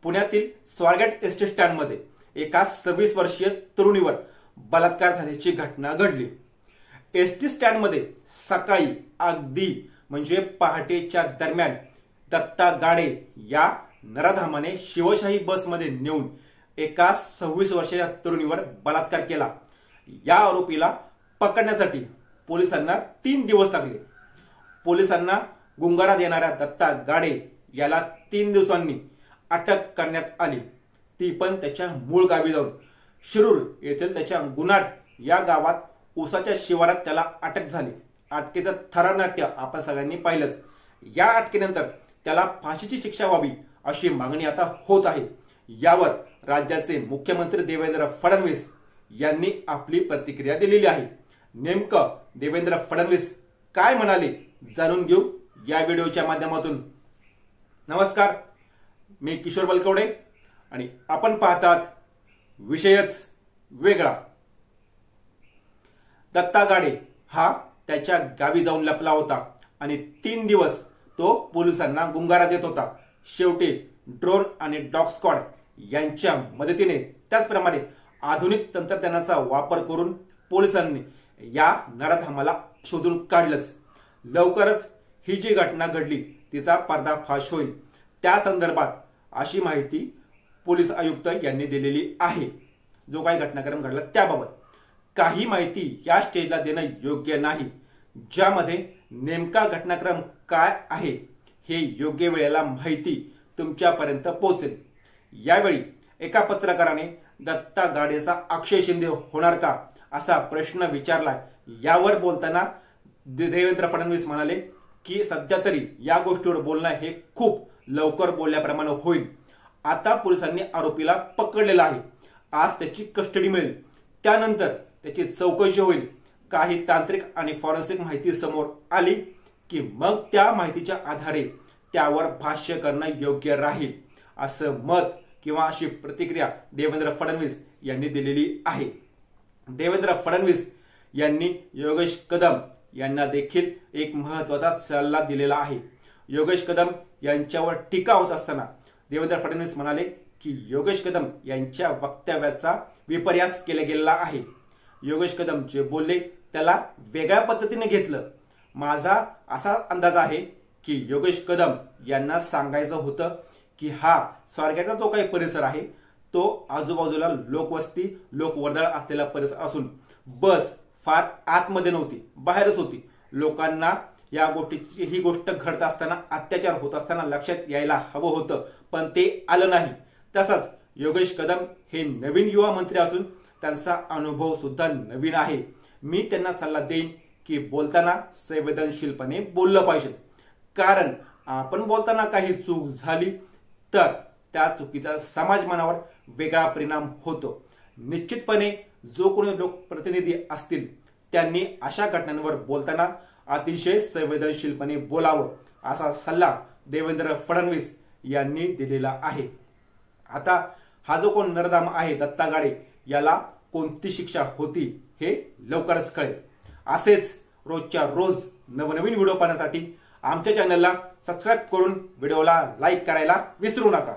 पुण्यातील स्वारगेट एसटी स्टँडमध्ये एका 26 वर्षीय तरुणीवर बलात्कार झाल्याची घटना घडली। एसटी स्टँडमध्ये सकाळी अगदी म्हणजे पहाटेच्या दरम्यान दत्ता गाडे या नराधामाने शिवशाही बसमध्ये नेऊन एका 26 वर्षाच्या तरुणीवर बलात्कार केला। या आरोपीला पकडण्यासाठी पोलिसांना 3 दिवस लागले। पोलिसांना गुंगारा देणाऱ्या दत्ता गाडे याला 3 दिवसांनी अटक करण्यात आली, ती पण त्याच्या मूळ गावी जाऊन। शिरूर येथील त्याच्या गुन्हाट या गावात उसाच्या शिवारात त्याला अटक झाली। अटकेचं थरारनाट्य आपण सगळ्यांनी पाहिलंच। या अटकेनंतर त्याला फाशीची शिक्षा व्हावी अशी मागणी आता होत आहे। यावर राज्याचे मुख्यमंत्री देवेंद्र फडणवीस यांनी आपली प्रतिक्रिया दिलेली आहे। नेमकं देवेंद्र फडणवीस काय म्हणाले जाणून घेऊ या व्हिडिओच्या माध्यमातून। नमस्कार, मी किशोर बलकवडे आणि आपण पाहतात विषयच वेगळा। दत्ता गाडे हा त्याच्या गावी जाऊन लपला होता आणि 3 दिवस तो पोलिसांना गुंगारा देत होता। शेवटी ड्रोन आणि डॉग स्क्वॉड यांच्या मदतीने त्याचप्रमाणे आधुनिक तंत्रज्ञानाचा वापर करून पोलिसांनी या नराधामाला शोधून काढलंच। लवकरच ही जी घटना घडली तिचा पर्दाफाश होईल, त्या संदर्भात अशी माहिती पोलीस आयुक्त यांनी दिलेली आहे। जो काही घटनाक्रम घडला त्याबाबत काही माहिती या स्टेजला देणं योग्य नाही, ज्यामध्ये नेमका घटनाक्रम काय आहे हे योग्य वेळेला माहिती तुमच्यापर्यंत पोहोचेल। यावेळी एका पत्रकाराने दत्ता गाडेचा अक्षय शिंदे होणार का असा प्रश्न विचारला। यावर बोलताना देवेंद्र फडणवीस म्हणाले की सध्या तरी या गोष्टीवर बोलणं हे खूप लवकर बोलल्याप्रमाणे होईल। आता पोलिसांनी आरोपीला पकडलेला आहे, आज त्याची कस्टडी मिळेल, त्यानंतर त्याची चौकशी होईल। काही तांत्रिक आणि फॉरेन्सिक माहिती समोर आली की मग त्या माहितीच्या आधारे त्यावर भाष्य करणं योग्य राहील, असं मत किंवा अशी प्रतिक्रिया देवेंद्र फडणवीस यांनी दिलेली आहे। देवेंद्र फडणवीस यांनी योगेश कदम यांना देखील एक महत्त्वाचा सल्ला दिलेला आहे। योगेश कदम यांच्यावर टीका होत असताना देवेंद्र फडणवीस म्हणाले की योगेश कदम यांच्या वक्तव्याचा विपर्यास केला गेलेला आहे। योगेश कदम जे बोलले त्याला वेगळ्या पद्धतीने घेतलं। माझा असा अंदाज आहे की योगेश कदम यांना सांगायचं होतं की हा स्वारगेटचा जो काही परिसर आहे तो आजूबाजूला लोकवस्ती लोकवर्दळ असलेला परिसर असून बस फार आतमध्ये नव्हती, बाहेरच होती। लोकांना या गोष्टीची ही गोष्ट घडत असताना अत्याचार होत असताना लक्षात यायला हवं होतं, पण ते आलं नाही। तसंच योगेश कदम हे नवीन युवा मंत्री असून त्यांचा अनुभव सुद्धा नवीन आहे। मी त्यांना सल्ला देईन की बोलताना संवेदनशीलपणे बोललं पाहिजे, कारण आपण बोलताना काही चूक झाली तर त्या चुकीचा समाज मनावर वेगळा परिणाम होतो। निश्चितपणे जो कोणी लोकप्रतिनिधी असतील त्यांनी अशा घटनांवर बोलताना अतिशय संवेदनशीलपणे बोलावं, असा सल्ला देवेंद्र फडणवीस यांनी दिलेला आहे। आता हा जो कोण नराधाम आहे दत्ता गाडे याला कोणती शिक्षा होती हे लवकरच कळेल। असेच रोजच्या रोज नवनवीन व्हिडिओ पाहण्यासाठी आमच्या चॅनलला सबस्क्राईब करून व्हिडिओला लाईक करायला विसरू नका।